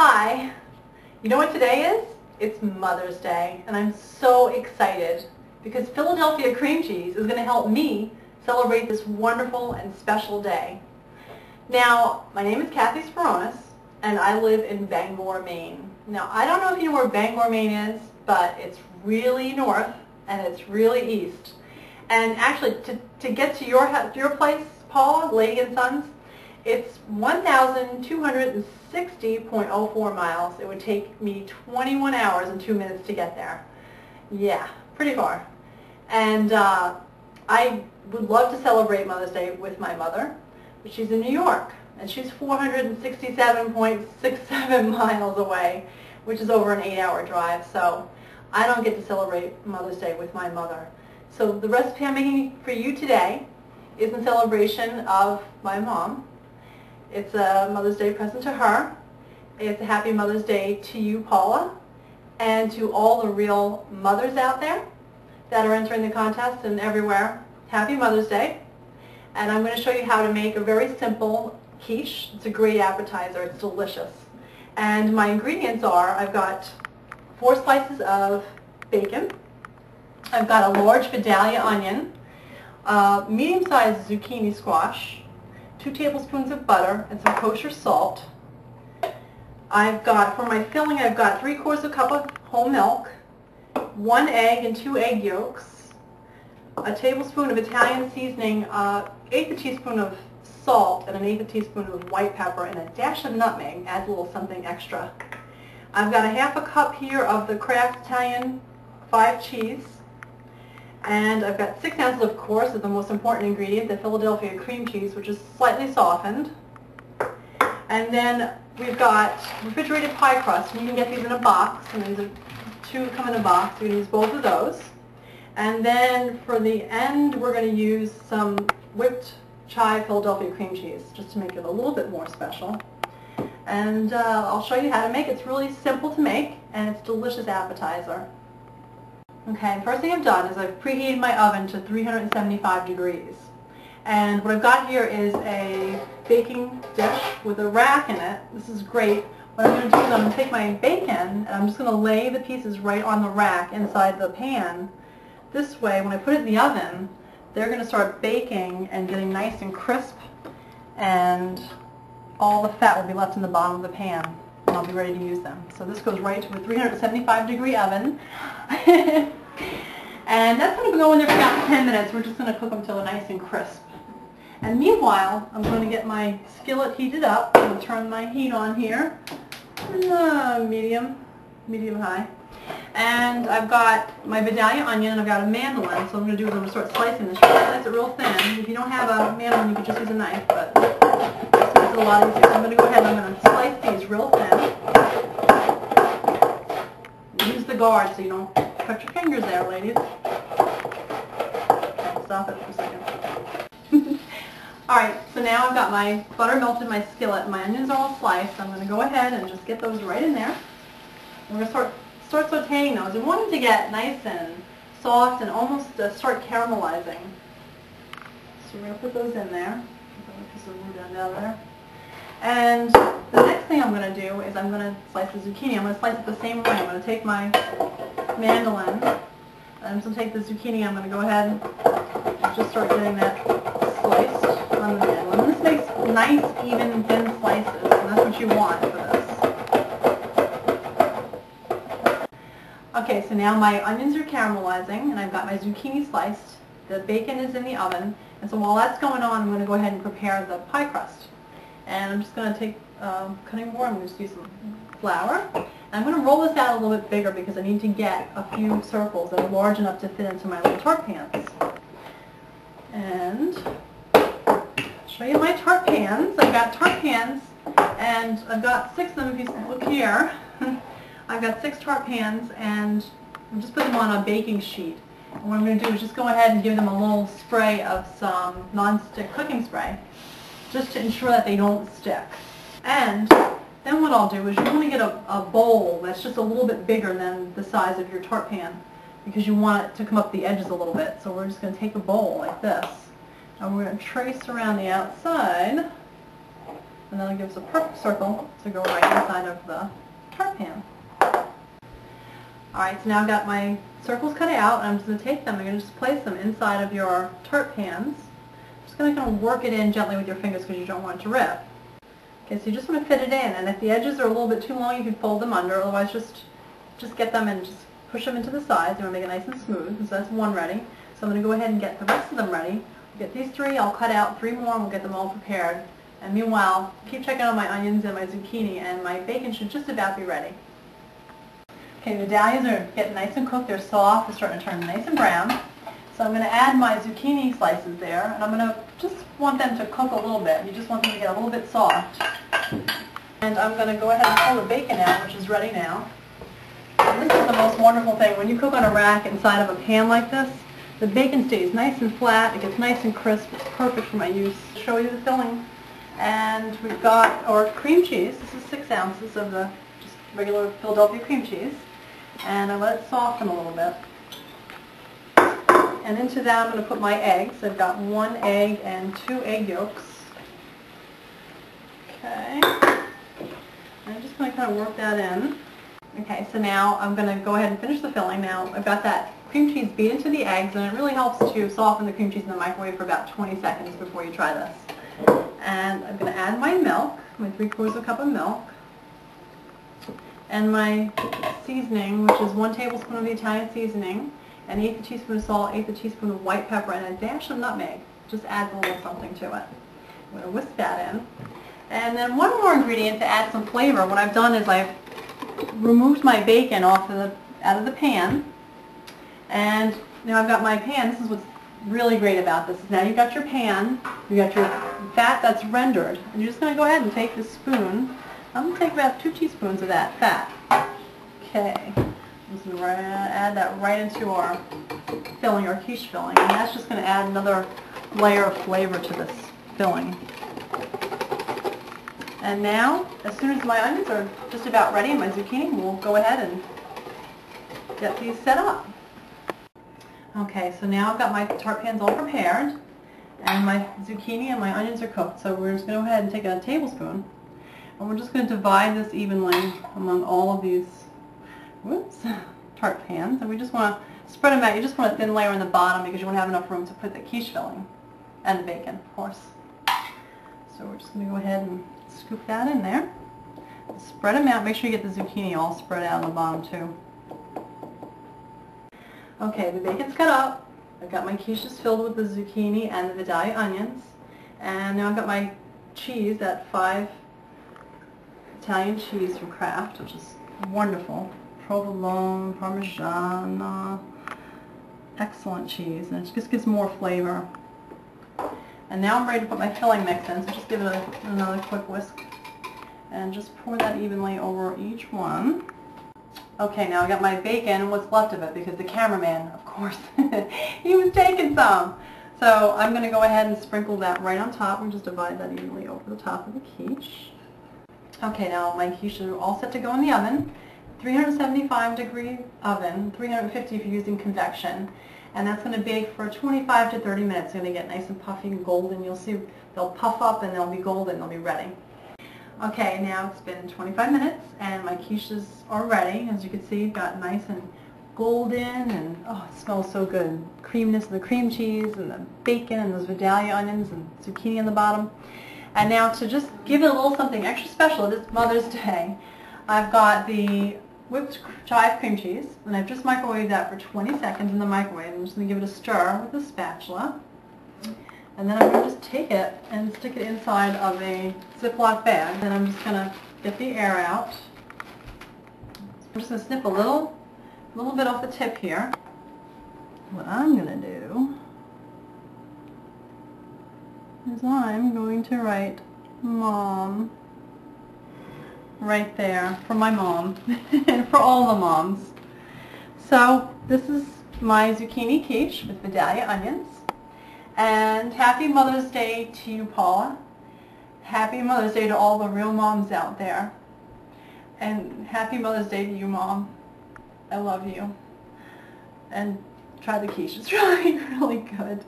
Hi, you know what today is? It's Mother's Day, and I'm so excited because Philadelphia cream cheese is going to help me celebrate this wonderful and special day. Now, my name is Kathy Speronis, and I live in Bangor, Maine. Now, I don't know if you know where Bangor, Maine is, but it's really north and it's really east. And actually, to get to your place, Paula, Lady and Sons, it's 1,260.04 miles. It would take me 21 hours and 2 minutes to get there. Yeah, pretty far. And I would love to celebrate Mother's Day with my mother, but she's in New York, and she's 467.67 miles away, which is over an 8-hour drive, so I don't get to celebrate Mother's Day with my mother. So the recipe I'm making for you today is in celebration of my mom. It's a Mother's Day present to her. It's a happy Mother's Day to you, Paula, and to all the real mothers out there that are entering the contest and everywhere. Happy Mother's Day. And I'm going to show you how to make a very simple quiche. It's a great appetizer. It's delicious. And my ingredients are, I've got 4 slices of bacon. I've got a large Vidalia onion, medium-sized zucchini squash, 2 tablespoons of butter, and some kosher salt. I've got, for my filling, I've got 3/4 cup of whole milk, 1 egg and 2 egg yolks, a tablespoon of Italian seasoning, 1/8 teaspoon of salt, and 1/8 teaspoon of white pepper, and a dash of nutmeg adds a little something extra. I've got a 1/2 cup here of the Kraft Italian 5 cheese. And I've got 6 ounces, of course, of the most important ingredient, the Philadelphia cream cheese, which is slightly softened. And then we've got refrigerated pie crust. And you can get these in a box, and there's 2 come in a box. We're going to use both of those. And then for the end, we're going to use some whipped chive Philadelphia cream cheese, just to make it a little bit more special. And I'll show you how to make it. It's really simple to make, and it's a delicious appetizer. Okay, first thing I've done is I've preheated my oven to 375 degrees. And what I've got here is a baking dish with a rack in it. This is great. What I'm going to do is I'm going to take my bacon and I'm just going to lay the pieces right on the rack inside the pan. This way, when I put it in the oven, they're going to start baking and getting nice and crisp, and all the fat will be left in the bottom of the pan. And I'll be ready to use them. So this goes right to a 375-degree oven. And that's going to go in there for about 10 minutes. We're just going to cook them till they're nice and crisp. And meanwhile, I'm going to get my skillet heated up. I'm going to turn my heat on here. Medium high. And I've got my Vidalia onion, and I've got a mandolin. So what I'm going to do is I'm going to start slicing this. Slice it real thin. If you don't have a mandolin, you can just use a knife, but this makes it a lot easier. So I'm going to go ahead and I'm going to slice these real thin. Use the guard so you don't cut your fingers there, ladies. Stop it for a second. Alright, so now I've got my butter melted in my skillet. My onions are all sliced. I'm going to go ahead and just get those right in there. We're going to start sauteing those. We want them to get nice and soft and almost start caramelizing. So we're going to put those in there. Put some roux down there. And the next thing I'm going to do is I'm going to slice the zucchini. I'm going to slice it the same way. I'm going to take my mandolin, and I'm going to take the zucchini. I'm going to go ahead and just start getting that sliced on the mandolin. This makes nice, even, thin slices, and that's what you want for this. Okay, so now my onions are caramelizing, and I've got my zucchini sliced. The bacon is in the oven, and so while that's going on, I'm going to go ahead and prepare the pie crust. And I'm just going to take a cutting board. I'm going to just use some flour. And I'm going to roll this out a little bit bigger because I need to get a few circles that are large enough to fit into my little tart pans. And I'll show you my tart pans. I've got tart pans, and I've got 6 of them. If you look here, I've got 6 tart pans, and I'm just putting them on a baking sheet. And what I'm going to do is just go ahead and give them a little spray of some non-stick cooking spray, just to ensure that they don't stick. And then what I'll do is you want to get a bowl that's just a little bit bigger than the size of your tart pan, because you want it to come up the edges a little bit. So we're just going to take a bowl like this, and we're going to trace around the outside and that'll give us a perfect circle to go right inside of the tart pan. Alright, so now I've got my circles cut out, and I'm just going to take them, I'm going to just place them inside of your tart pans. Just going to kind of work it in gently with your fingers because you don't want it to rip. Okay, so you just want to fit it in, and if the edges are a little bit too long, you can fold them under, otherwise just get them and just push them into the sides. You want to make it nice and smooth. So that's one ready. So I'm going to go ahead and get the rest of them ready. We'll get these 3, I'll cut out 3 more, and we'll get them all prepared. And meanwhile, keep checking on my onions and my zucchini, and my bacon should just about be ready. Okay, the dahlias are getting nice and cooked. They're soft. They're starting to turn nice and brown. So I'm going to add my zucchini slices there, and I'm going to just want them to cook a little bit. You just want them to get a little bit soft. And I'm going to go ahead and pull the bacon out, which is ready now. And this is the most wonderful thing. When you cook on a rack inside of a pan like this, the bacon stays nice and flat. It gets nice and crisp. It's perfect for my use. I'll show you the filling. And we've got our cream cheese. This is 6 ounces of the just regular Philadelphia cream cheese. And I let it soften a little bit. And into that I'm going to put my eggs. I've got 1 egg and 2 egg yolks. Okay. And I'm just going to kind of work that in. Okay, so now I'm going to go ahead and finish the filling. Now I've got that cream cheese beat into the eggs, and it really helps to soften the cream cheese in the microwave for about 20 seconds before you try this. And I'm going to add my milk, my 3/4 cup of milk, and my seasoning, which is 1 tablespoon of the Italian seasoning, an 1/8 teaspoon of salt, 1/8 teaspoon of white pepper, and a dash of nutmeg. Just adds a little something to it. I'm going to whisk that in. And then one more ingredient to add some flavor. What I've done is I've removed my bacon out of the pan, and now I've got my pan. This is what's really great about this. Now you've got your pan, you've got your fat that's rendered, and you're just going to go ahead and take this spoon. I'm going to take about 2 teaspoons of that fat. Okay. Just going to add that right into our filling, our quiche filling, and that's just going to add another layer of flavor to this filling. And now, as soon as my onions are just about ready and my zucchini, we'll go ahead and get these set up. Okay, so now I've got my tart pans all prepared, and my zucchini and my onions are cooked. So we're just going to go ahead and take a tablespoon, and we're just going to divide this evenly among all of these tart pans. And we just want to spread them out. You just want a thin layer in the bottom because you won't have enough room to put the quiche filling and the bacon, of course. So we're just going to go ahead and scoop that in there. Spread them out. Make sure you get the zucchini all spread out on the bottom too. Okay, the bacon's cut up. I've got my quiches filled with the zucchini and the Vidalia onions. And now I've got my cheese, that 5 Italian cheese from Kraft, which is wonderful. Provolone, Parmesan, excellent cheese. And it just gives more flavor. And now I'm ready to put my filling mix in, so just give it another quick whisk. And just pour that evenly over each one. Okay, now I got my bacon and what's left of it, because the cameraman, of course, he was taking some. So I'm going to go ahead and sprinkle that right on top and just divide that evenly over the top of the quiche. Okay, now my quiche are all set to go in the oven. 375-degree oven, 350 if you're using convection. And that's going to bake for 25 to 30 minutes. It's going to get nice and puffy and golden. You'll see they'll puff up and they'll be golden. They'll be ready. Okay, now it's been 25 minutes and my quiches are ready. As you can see, it got nice and golden, and oh, it smells so good. Creaminess of the cream cheese and the bacon and those Vidalia onions and zucchini in the bottom. And now to just give it a little something extra special, it is Mother's Day. I've got the whipped chive cream cheese, and I've just microwaved that for 20 seconds in the microwave. I'm just going to give it a stir with a spatula. And then I'm going to just take it and stick it inside of a Ziploc bag. And I'm just going to get the air out. I'm just going to snip a little bit off the tip here. What I'm going to do is I'm going to write Mom right there for my mom and for all the moms. So this is my zucchini quiche with Vidalia onions. And happy Mother's Day to you, Paula. Happy Mother's Day to all the real moms out there. And happy Mother's Day to you, Mom. I love you. And try the quiche. It's really, really good.